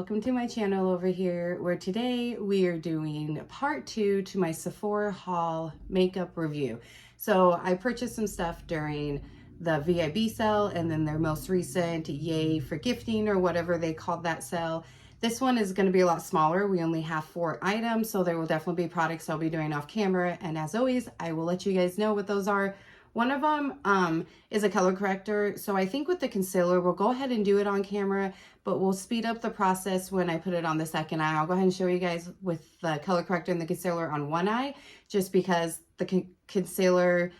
welcome to my channel over here, where today we are doing part 2 to my Sephora haul makeup review. So I purchased some stuff during the VIB sale and then their most recent yay for gifting or whatever they called that sale. This one is going to be a lot smaller. We only have 4 items, so there will definitely be products I'll be doing off camera, and as always I will let you guys know what those are. One of them is a color corrector, so I think with the concealer we'll go ahead and do it on camera, but we'll speed up the process when I put it on the second eye. I'll go ahead and show you guys with the color corrector and the concealer on one eye, just because the concealer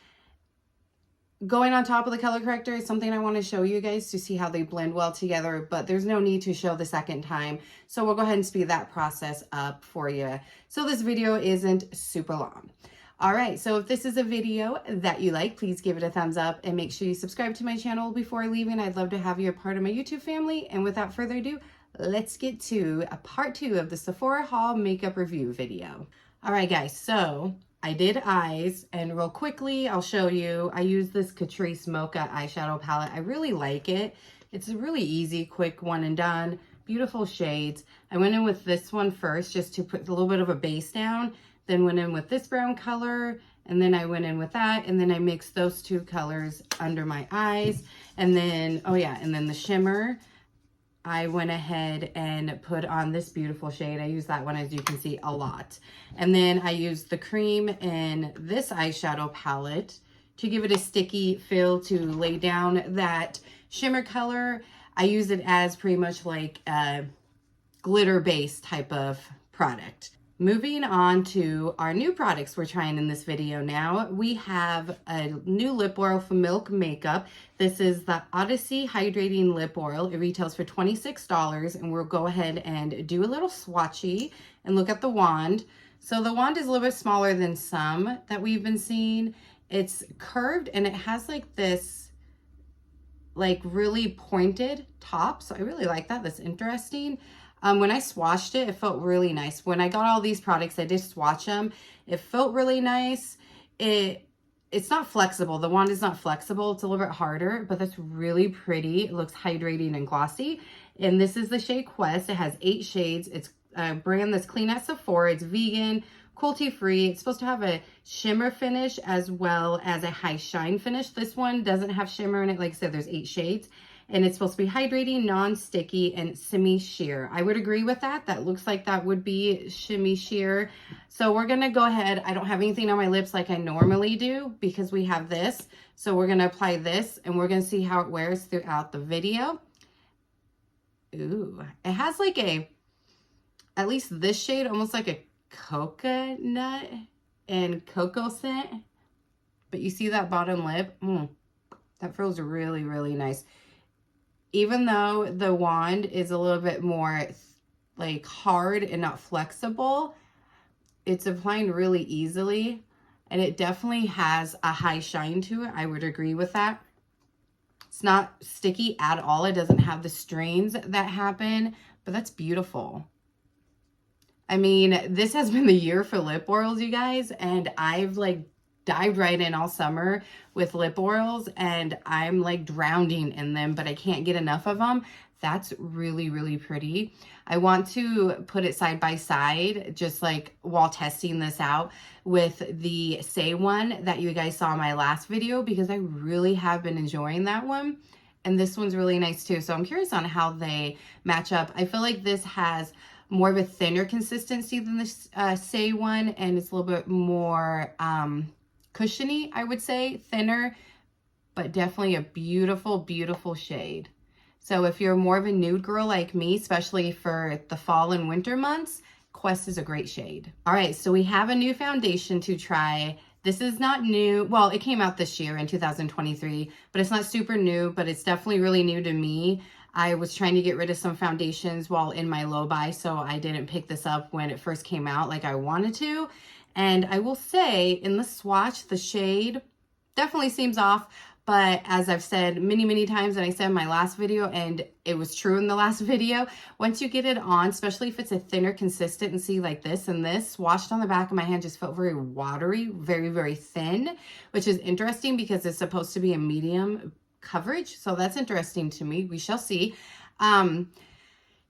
going on top of the color corrector is something I want to show you guys to see how they blend well together, but there's no need to show the second time. So we'll go ahead and speed that process up for you, so this video isn't super long. All right, so if this is a video that you like, please give it a thumbs up and make sure you subscribe to my channel before leaving. I'd love to have you a part of my YouTube family. And without further ado, let's get to a part 2 of the Sephora haul makeup review video. All right, guys, so I did eyes, and real quickly, I'll show you. I use this Catrice Mocha eyeshadow palette. I really like it. It's a really easy, quick one and done. Beautiful shades. I went in with this one first just to put a little bit of a base down. Then went in with this brown color, and then I went in with that, and then I mixed those 2 colors under my eyes. And then, oh yeah, and then the shimmer, I went ahead and put on this beautiful shade. I use that one, as you can see, a lot. And then I used the cream in this eyeshadow palette to give it a sticky feel to lay down that shimmer color. I use it as pretty much like a glitter base type of product. Moving on to our new products we're trying in this video now, we have a new lip oil from Milk Makeup. This is the Odyssey Hydrating Lip Oil. It retails for $26, and we'll go ahead and do a little swatchy and look at the wand. So the wand is a little bit smaller than some that we've been seeing. It's curved, and it has like this like really pointed top. So I really like that. That's interesting. When I swatched it, it felt really nice. When I got all these products, I did swatch them. It felt really nice. It's not flexible. The wand is not flexible. It's a little bit harder, but that's really pretty. It looks hydrating and glossy. And this is the shade Quest. It has 8 shades. It's a brand that's clean at Sephora. It's vegan, cruelty-free. It's supposed to have a shimmer finish as well as a high shine finish. This one doesn't have shimmer in it. Like I said, there's 8 shades. And it's supposed to be hydrating, non-sticky, and semi-sheer. I would agree with that. That looks like that would be shimmy sheer. So we're going to go ahead. I don't have anything on my lips like I normally do because we have this. So we're going to apply this, and we're going to see how it wears throughout the video. Ooh, it has like at least this shade, almost like a coconut and cocoa scent. But you see that bottom lip? That feels really, really nice. Even though the wand is a little bit more like hard and not flexible, it's applying really easily, and it definitely has a high shine to it. I would agree with that. It's not sticky at all. It doesn't have the strains that happen, but that's beautiful. I mean, this has been the year for lip oils, you guys, and I've like dived right in all summer with lip oils, and I'm like drowning in them, but I can't get enough of them. That's really, really pretty. I want to put it side by side, just like while testing this out with the Say one that you guys saw in my last video, because I really have been enjoying that one. And this one's really nice too. So I'm curious on how they match up. I feel like this has more of a thinner consistency than the Say one, and it's a little bit more cushiony, I would say, thinner, but definitely a beautiful, beautiful shade. So if you're more of a nude girl like me, especially for the fall and winter months, Quest is a great shade. All right, so we have a new foundation to try. This is not new. Well, it came out this year in 2023, but it's not super new, but it's definitely really new to me. I was trying to get rid of some foundations while in my low buy, so I didn't pick this up when it first came out like I wanted to. And I will say, in the swatch, the shade definitely seems off. But as I've said many, many times, and I said in my last video, and it was true in the last video, once you get it on, especially if it's a thinner consistency like this, and this swatched on the back of my hand just felt very watery, very, very thin, which is interesting because it's supposed to be a medium coverage. So that's interesting to me. We shall see.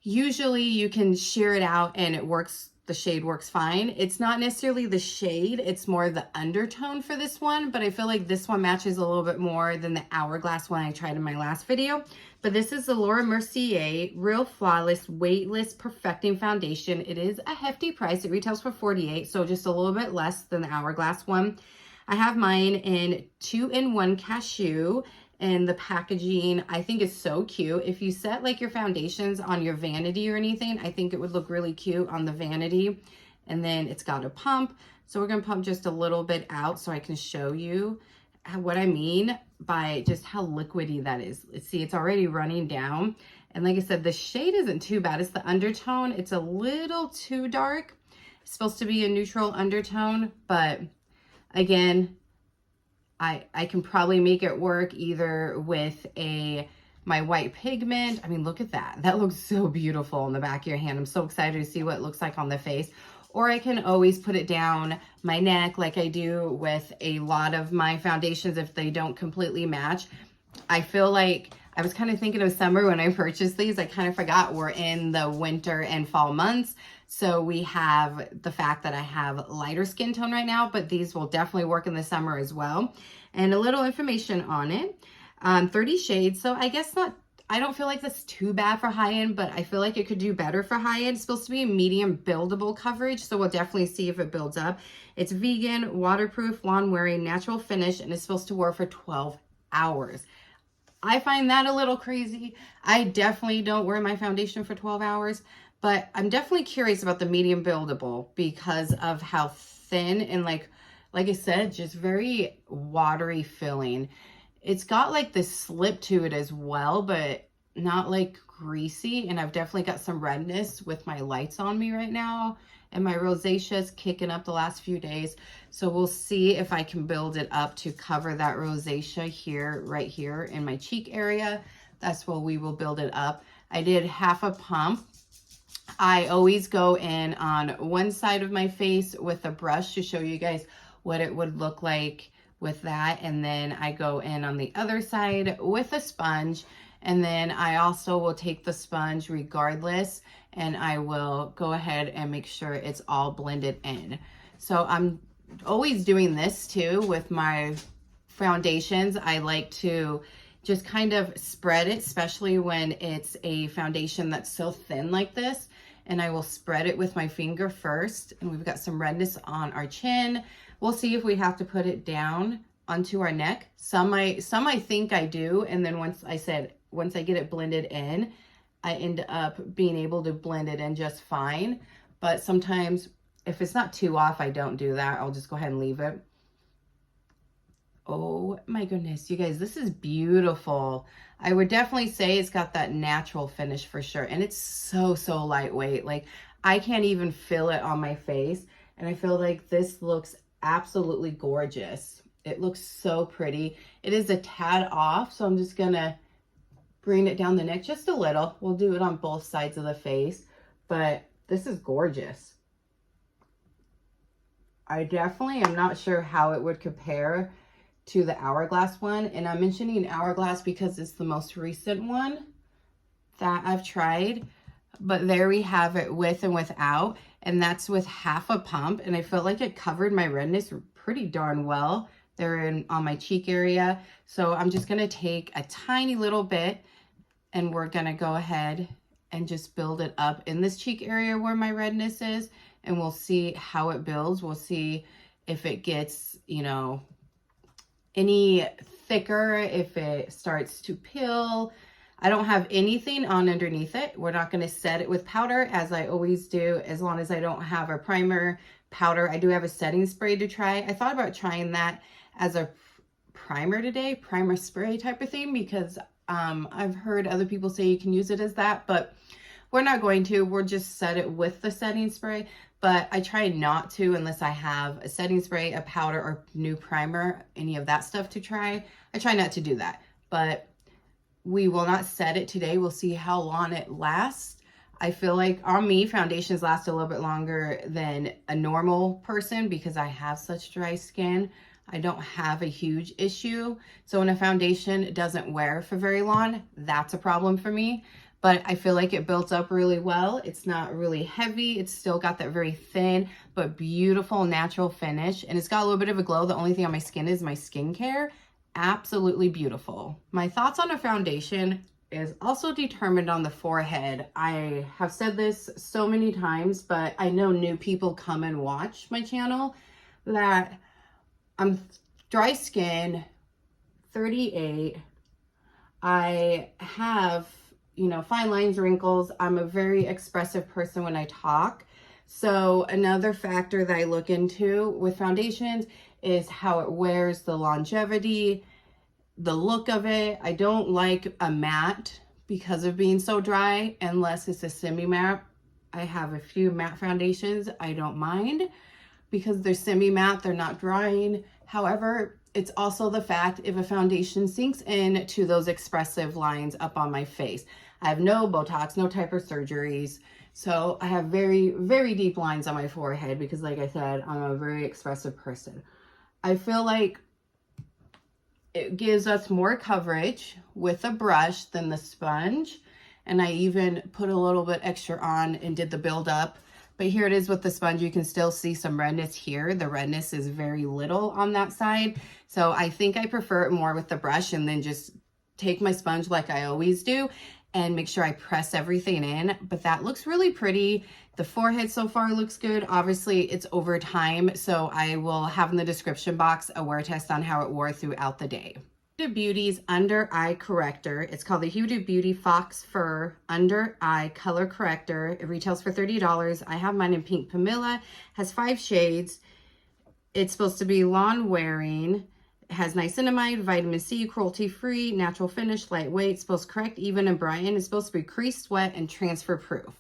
Usually you can sheer it out and it works, the shade works fine. It's not necessarily the shade, it's more the undertone for this one, but I feel like this one matches a little bit more than the Hourglass one I tried in my last video. But this is the Laura Mercier Real Flawless Weightless Perfecting Foundation. It is a hefty price. It retails for $48, so just a little bit less than the Hourglass one. I have mine in 2-in-1 Cashew. And the packaging, I think, is so cute. If you set like your foundations on your vanity or anything, I think it would look really cute on the vanity. And then it's got a pump. So we're gonna pump just a little bit out so I can show you what I mean by just how liquidy that is. See, it's already running down. And like I said, the shade isn't too bad. It's the undertone. It's a little too dark. It's supposed to be a neutral undertone, but again, I can probably make it work either with my white pigment. I mean, look at that. That looks so beautiful on the back of your hand. I'm so excited to see what it looks like on the face. Or I can always put it down my neck like I do with a lot of my foundations if they don't completely match. I feel like I was kind of thinking of summer when I purchased these. I kind of forgot we're in the winter and fall months. So we have the fact that I have lighter skin tone right now, but these will definitely work in the summer as well. And a little information on it, 30 shades. So I guess I don't feel like that's too bad for high end, but I feel like it could do better for high end. It's supposed to be a medium buildable coverage. So we'll definitely see if it builds up. It's vegan, waterproof, lawn wearing, natural finish, and it's supposed to wear for 12 hours. I find that a little crazy. I definitely don't wear my foundation for 12 hours. But I'm definitely curious about the medium buildable because of how thin and like I said, just very watery feeling. It's got like this slip to it as well, but not like greasy. And I've definitely got some redness with my lights on me right now. And my rosacea is kicking up the last few days. So we'll see if I can build it up to cover that rosacea here, right here in my cheek area. That's where we will build it up. I did half a pump. I always go in on one side of my face with a brush to show you guys what it would look like with that. And then I go in on the other side with a sponge. And then I also will take the sponge regardless, and I will go ahead and make sure it's all blended in. So I'm always doing this too with my foundations. I like to just kind of spread it, especially when it's a foundation that's so thin like this. And I will spread it with my finger first. And we've got some redness on our chin. We'll see if we have to put it down onto our neck. Some I think I do. And then once I get it blended in, I end up being able to blend it in just fine. But sometimes if it's not too off, I don't do that. I'll just go ahead and leave it. Oh my goodness, you guys, this is beautiful. I would definitely say it's got that natural finish for sure. And it's so lightweight. Like I can't even feel it on my face. And I feel like this looks absolutely gorgeous. It looks so pretty. It is a tad off, so I'm just gonna bring it down the neck just a little. We'll do it on both sides of the face, but this is gorgeous. I definitely am not sure how it would compare to the Hourglass one. And I'm mentioning Hourglass because it's the most recent one that I've tried. But there we have it with and without. And that's with half a pump. And I felt like it covered my redness pretty darn well there on my cheek area. So I'm just going to take a tiny little bit and we're going to go ahead and just build it up in this cheek area where my redness is. And we'll see how it builds. We'll see if it gets, you know, any thicker, if it starts to peel. I don't have anything on underneath it. We're not going to set it with powder as I always do, as long as I don't have a primer powder. I do have a setting spray to try. I thought about trying that as a primer today, primer spray type of thing, because I've heard other people say you can use it as that, but we're not going to. We'll just set it with the setting spray. But I try not to unless I have a setting spray, a powder, or new primer, any of that stuff to try. I try not to do that. But we will not set it today. We'll see how long it lasts. I feel like on me, foundations last a little bit longer than a normal person because I have such dry skin. I don't have a huge issue. So when a foundation doesn't wear for very long, that's a problem for me. but I feel like it builds up really well. It's not really heavy. It's still got that very thin but beautiful natural finish, and it's got a little bit of a glow. The only thing on my skin is my skincare. Absolutely beautiful. My thoughts on a foundation is also determined on the forehead. I have said this so many times, but I know new people come and watch my channel that I'm dry skin, 38. I have, you know, fine lines, wrinkles. I'm a very expressive person when I talk. So another factor that I look into with foundations is how it wears, the longevity, the look of it. I don't like a matte because of being so dry, unless it's a semi-matte. I have a few matte foundations I don't mind because they're semi-matte, they're not drying. However, it's also the fact if a foundation sinks in to those expressive lines up on my face. I have no Botox, no type of surgeries. So I have very, very deep lines on my forehead because, like I said, I'm a very expressive person. I feel like it gives us more coverage with a brush than the sponge. And I even put a little bit extra on and did the build up. But here it is with the sponge. You can still see some redness here. The redness is very little on that side. So I think I prefer it more with the brush, and then just take my sponge like I always do and make sure I press everything in. But that looks really pretty. The forehead so far looks good. Obviously it's over time, so I will have in the description box a wear test on how it wore throughout the day. Huda Beauty's under eye corrector. It's called the Huda Beauty Fauxfilter under eye color corrector. It retails for $30. I have mine in Pink Pomelo. Has 5 shades. It's supposed to be lawn wearing. It has niacinamide, vitamin C, cruelty-free, natural finish, lightweight. It's supposed to correct, even, and brighten. It's supposed to be crease, wet, and transfer proof.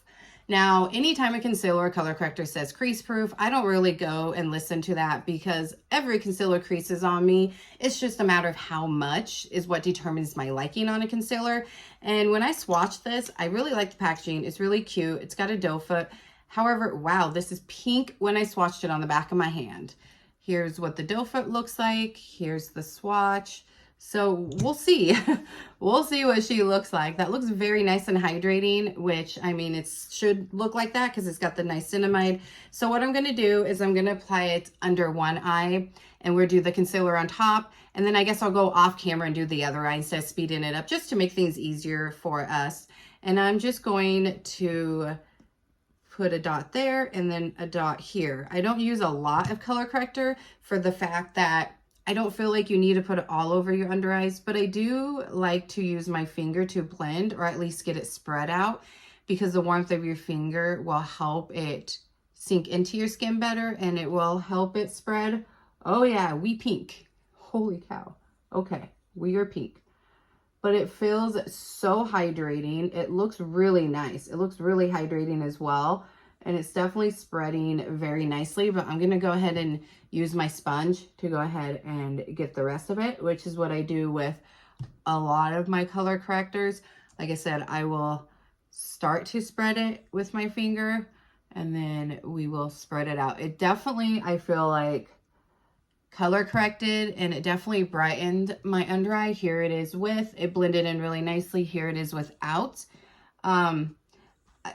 Now, anytime a concealer or color corrector says crease proof, I don't really go and listen to that because every concealer creases on me. It's just a matter of how much is what determines my liking on a concealer. And when I swatched this, I really like the packaging. It's really cute. It's got a doe foot. However, wow, this is pink when I swatched it on the back of my hand. Here's what the doe foot looks like. Here's the swatch. So we'll see. We'll see what she looks like. That looks very nice and hydrating, which, I mean, it should look like that because it's got the niacinamide. So what I'm going to do is I'm going to apply it under one eye, and we'll do the concealer on top. And then I guess I'll go off camera and do the other eye instead of speeding it up, just to make things easier for us. And I'm just going to put a dot there and then a dot here. I don't use a lot of color corrector for the fact that I don't feel like you need to put it all over your under eyes, but I do like to use my finger to blend, or at least get it spread out, because the warmth of your finger will help it sink into your skin better, and it will help it spread. Oh yeah, we pink. Holy cow. Okay, we are pink. But it feels so hydrating. It looks really nice. It looks really hydrating as well. And it's definitely spreading very nicely, but I'm gonna go ahead and use my sponge to go ahead and get the rest of it, which is what I do with a lot of my color correctors. Like I said, I will start to spread it with my finger, and then we will spread it out. It definitely, I feel like, color corrected, and it definitely brightened my under eye. Here it is with, it blended in really nicely. Here it is without.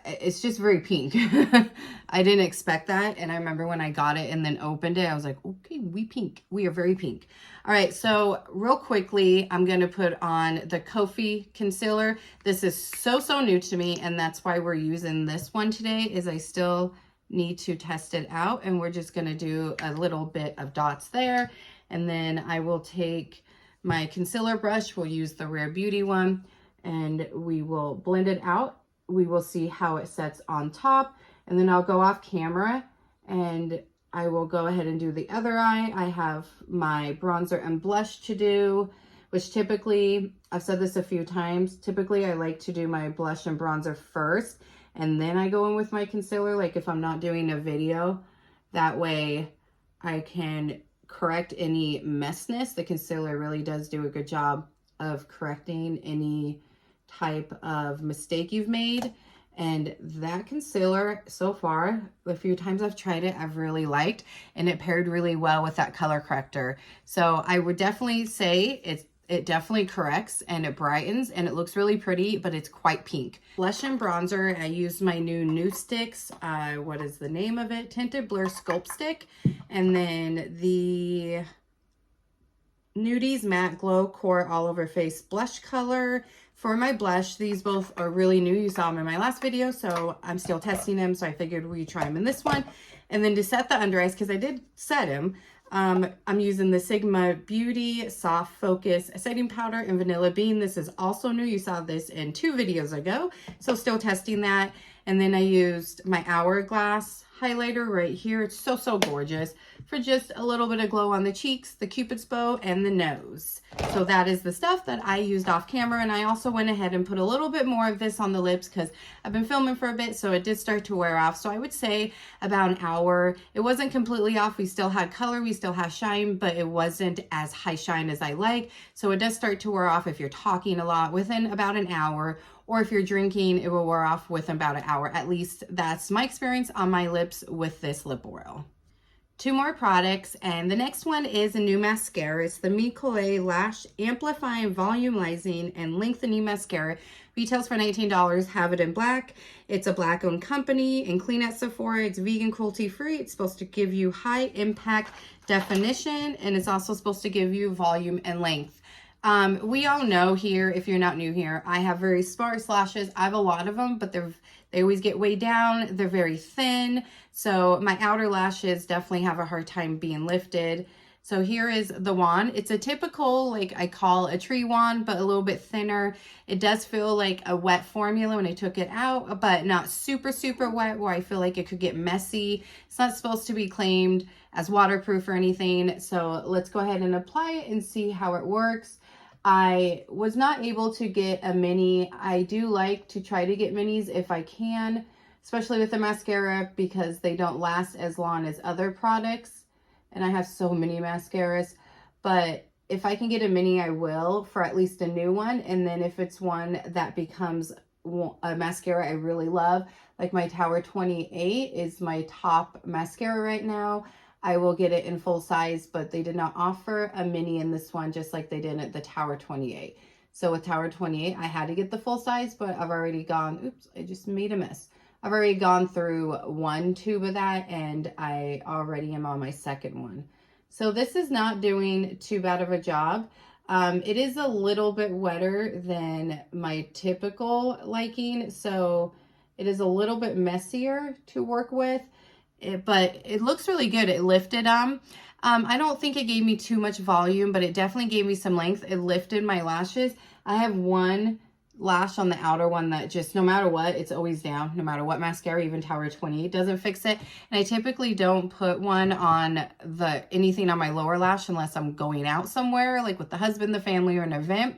It's just very pink. I didn't expect that. And I remember when I got it and then opened it, I was like, okay, we pink. We are very pink. All right, so real quickly, I'm going to put on the Kofi concealer. This is so new to me, and that's why we're using this one today, is I still need to test it out. And we're just going to do a little bit of dots there. And then I will take my concealer brush. We'll use the Rare Beauty one, and we will blend it out. We will see how it sets on top, and then I'll go off camera and I will go ahead and do the other eye. I have my bronzer and blush to do, which typically, I've said this a few times, typically I like to do my blush and bronzer first, and then I go in with my concealer, like if I'm not doing a video. That way I can correct any messness. The concealer really does do a good job of correcting any type of mistake you've made. And that concealer so far, the few times I've tried it, I've really liked, and it paired really well with that color corrector. So I would definitely say it definitely corrects and it brightens and it looks really pretty, but it's quite pink. Blush and bronzer, I used my new Nude Sticks. What is the name of it? Tinted Blur Sculpt Stick. And then the Nudies Matte Glow Core All Over Face blush color. For my blush, these both are really new. You saw them in my last video, so I'm still testing them, so I figured we'd try them in this one. And then to set the under eyes, because I did set them, I'm using the Huda Beauty Soft Focus Setting Powder in Vanilla Bean. This is also new. You saw this in 2 videos ago, so still testing that. And then I used my Hourglass highlighter right here. It's so, so gorgeous for just a little bit of glow on the cheeks, the Cupid's bow, and the nose. So that is the stuff that I used off camera. And I also went ahead and put a little bit more of this on the lips because I've been filming for a bit, so it did start to wear off. So I would say about an hour. It wasn't completely off. We still had color, we still had shine, but it wasn't as high shine as I like. So it does start to wear off if you're talking a lot within about an hour, or if you're drinking, it will wear off within about an hour. At least that's my experience on my lips with this lip oil. 2 more products, and the next one is a new mascara. It's the Cole Lash Amplifying, Volumizing, and Lengthening Mascara. Retails for $19. Have it in black. It's a black-owned company and clean at Sephora. It's vegan, cruelty-free. It's supposed to give you high impact definition, and it's also supposed to give you volume and length. We all know here, if you're not new here, I have very sparse lashes. I have a lot of them, but they always get way down. They're very thin. So my outer lashes definitely have a hard time being lifted. So here is the wand. It's a typical, like I call a tree wand, but a little bit thinner. It does feel like a wet formula when I took it out, but not super, super wet where I feel like it could get messy. It's not supposed to be claimed as waterproof or anything. So let's go ahead and apply it and see how it works. I was not able to get a mini. I do like to try to get minis if I can, especially with the mascara, because they don't last as long as other products. And I have so many mascaras, but if I can get a mini, I will, for at least a new one. And then if it's one that becomes a mascara I really love, like my Tower 28 is my top mascara right now, I will get it in full size, but they did not offer a mini in this one, just like they did at the Tower 28. So with Tower 28, I had to get the full size, but I've already gone, oops, I just made a mess. I've already gone through 1 tube of that, and I already am on my 2nd one. So this is not doing too bad of a job. It is a little bit wetter than my typical liking, so it is a little bit messier to work with. But it looks really good. It lifted them. I don't think it gave me too much volume, but it definitely gave me some length. It lifted my lashes. I have one lash on the outer one that just, no matter what, it's always down. No matter what mascara, even Tower 28 doesn't fix it. And I typically don't put one on anything on my lower lash unless I'm going out somewhere, like with the husband, the family, or an event.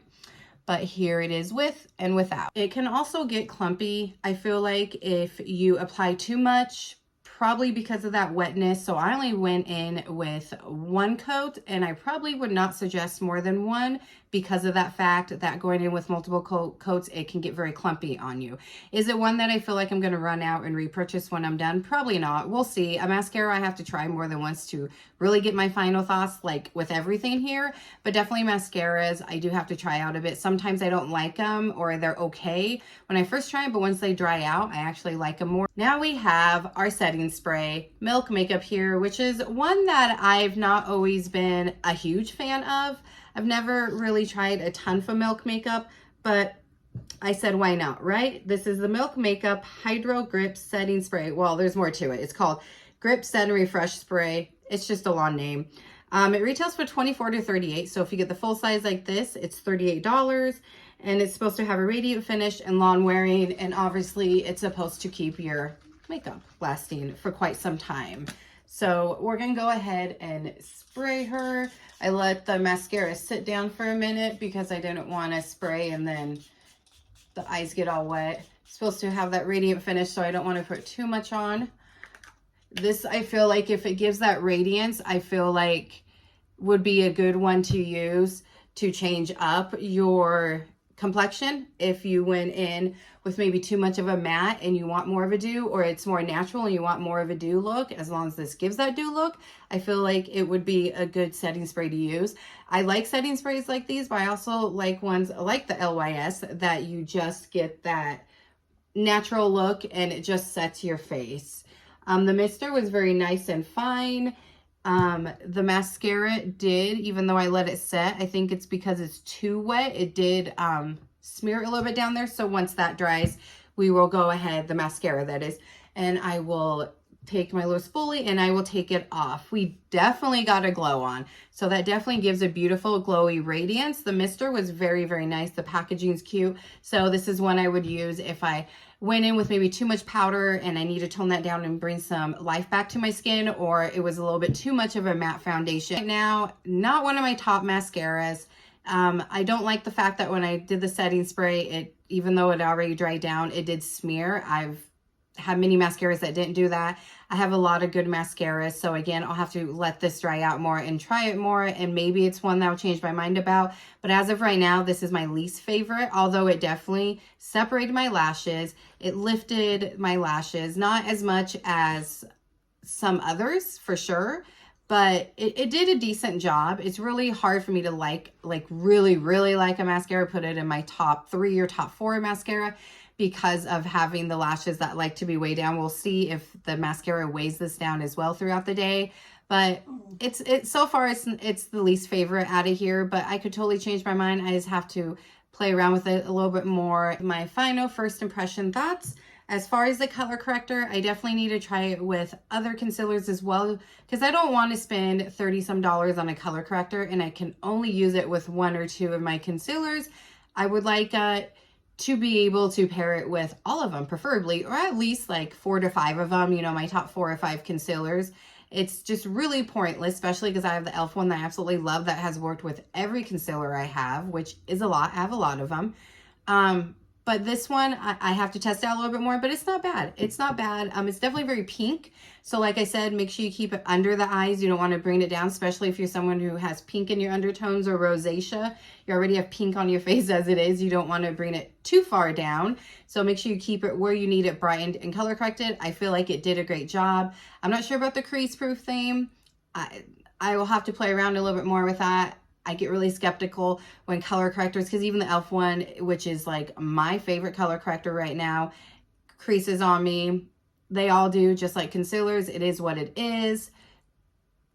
But here it is with and without. It can also get clumpy, I feel like, if you apply too much, probably because of that wetness. So I only went in with 1 coat, and I probably would not suggest more than 1 because of that fact that going in with multiple coats, it can get very clumpy on you. Is it one that I feel like I'm going to run out and repurchase when I'm done? Probably not. We'll see. A mascara I have to try more than once to really get my final thoughts, like with everything here, but definitely mascaras I do have to try out a bit. Sometimes I don't like them, or they're okay when I first try them, but once they dry out, I actually like them more. Now we have our setting spray, Milk Makeup here, which is one that I've not always been a huge fan of. I've never really tried a ton for Milk Makeup, but I said, why not, right? This is the Milk Makeup Hydro Grip Setting Spray. Well, there's more to it. It's called Grip Set and Refresh Spray. It's just a long name. It retails for $24 to $38. So if you get the full size like this, it's $38. And it's supposed to have a radiant finish and long wearing. And obviously, it's supposed to keep your makeup lasting for quite some time. So we're going to go ahead and spray her. I let the mascara sit down for a minute because I didn't want to spray and then the eyes get all wet. It's supposed to have that radiant finish, so I don't want to put too much on. This, I feel like if it gives that radiance, I feel like would be a good one to use to change up your complexion. If you went in with maybe too much of a matte and you want more of a dew, or it's more natural and you want more of a dew look, as long as this gives that dew look, I feel like it would be a good setting spray to use. I like setting sprays like these, but I also like ones like the LYS that you just get that natural look and it just sets your face. The mister was very nice and fine. The mascara did, even though I let it set, I think it's because it's too wet, it did smear a little bit down there. So once that dries, we will go ahead, the mascara that is, and I will take my little spoolie and I will take it off. We definitely got a glow on. So that definitely gives a beautiful glowy radiance. The mister was very, very nice. The packaging's cute. So this is one I would use if I went in with maybe too much powder and I need to tone that down and bring some life back to my skin, or it was a little bit too much of a matte foundation. Right now, not one of my top mascaras. I don't like the fact that when I did the setting spray, even though it already dried down, it did smear. I've had many mascaras that didn't do that. I have a lot of good mascaras. So again, I'll have to let this dry out more and try it more. And maybe it's one that I'll change my mind about. But as of right now, this is my least favorite, although it definitely separated my lashes. It lifted my lashes, not as much as some others for sure, but it did a decent job. It's really hard for me to really like a mascara, put it in my top 3 or top 4 mascara, because of having the lashes that like to be way down. We'll see if the mascara weighs this down as well throughout the day. But it's so far it's the least favorite out of here, but I could totally change my mind. I just have to play around with it a little bit more. My final first impression thoughts. As far as the color corrector, I definitely need to try it with other concealers as well, because I don't want to spend $30 some on a color corrector and I can only use it with 1 or 2 of my concealers. I would like to be able to pair it with all of them, preferably, or at least like 4 to 5 of them, you know, my top 4 or 5 concealers. It's just really pointless, especially because I have the e.l.f. one that I absolutely love that has worked with every concealer I have, which is a lot. I have a lot of them. But this one, I have to test out a little bit more, but it's not bad. It's not bad. It's definitely very pink. So like I said, make sure you keep it under the eyes. You don't want to bring it down, especially if you're someone who has pink in your undertones or rosacea. You already have pink on your face as it is. You don't want to bring it too far down. So make sure you keep it where you need it brightened and color corrected. I feel like it did a great job. I'm not sure about the crease proof thing. I will have to play around a little bit more with that. I get really skeptical when color correctors, because even the e.l.f. one, which is like my favorite color corrector right now, creases on me. They all do, just like concealers. It is what it is.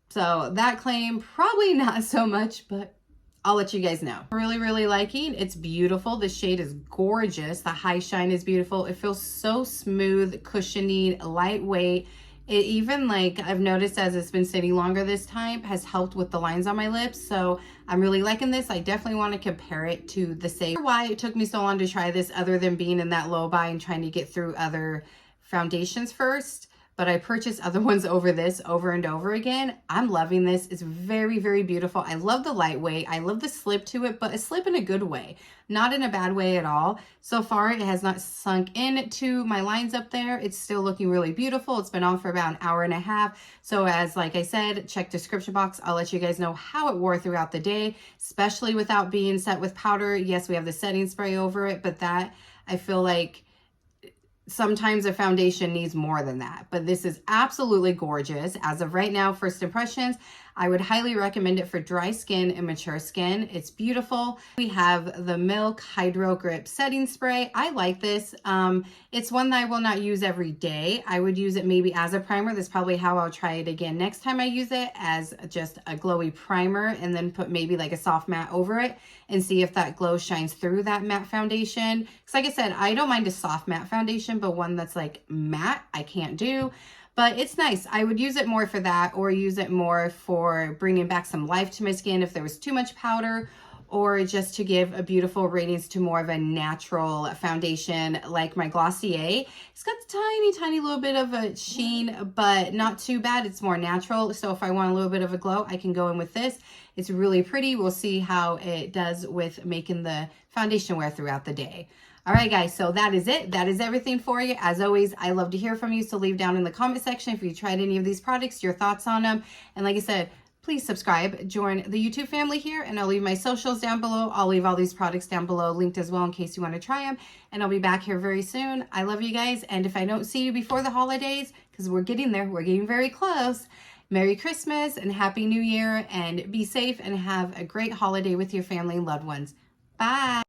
So that claim, probably not so much, but I'll let you guys know. Really liking. It's beautiful. The shade is gorgeous. The high shine is beautiful. It feels so smooth, cushiony, lightweight. It even, like, I've noticed as it's been sitting longer this time, has helped with the lines on my lips. So I'm really liking this. I definitely want to compare it to the same. Why it took me so long to try this, other than being in that low buy and trying to get through other foundations first. But I purchased other ones over this over and over again. I'm loving this. It's very beautiful. I love the lightweight. I love the slip to it, but a slip in a good way, not in a bad way at all. So far, it has not sunk into my lines up there. It's still looking really beautiful. It's been on for about an hour and a half. So as like I said, check description box. I'll let you guys know how it wore throughout the day, especially without being set with powder. Yes, we have the setting spray over it, but that, I feel like, sometimes a foundation needs more than that. But this is absolutely gorgeous. As of right now, first impressions, I would highly recommend it for dry skin and mature skin. It's beautiful. We have the Milk Hydro Grip Setting Spray. I like this. It's one that I will not use every day. I would use it maybe as a primer. That's probably how I'll try it again next time I use it, as just a glowy primer, and then put maybe like a soft matte over it and see if that glow shines through that matte foundation. Because like I said, I don't mind a soft matte foundation, but one that's like matte, I can't do. But it's nice. I would use it more for that, or use it more for bringing back some life to my skin if there was too much powder, or just to give a beautiful radiance to more of a natural foundation like my Glossier. It's got the tiny little bit of a sheen, but not too bad. It's more natural. So if I want a little bit of a glow, I can go in with this. It's really pretty. We'll see how it does with making the foundation wear throughout the day. All right, guys, so that is it. That is everything for you. As always, I love to hear from you, so leave down in the comment section if you tried any of these products, your thoughts on them. And like I said, please subscribe, join the YouTube family here, and I'll leave my socials down below. I'll leave all these products down below linked as well in case you want to try them, and I'll be back here very soon. I love you guys, and if I don't see you before the holidays, because we're getting there, we're getting very close, Merry Christmas and Happy New Year, and be safe and have a great holiday with your family and loved ones. Bye!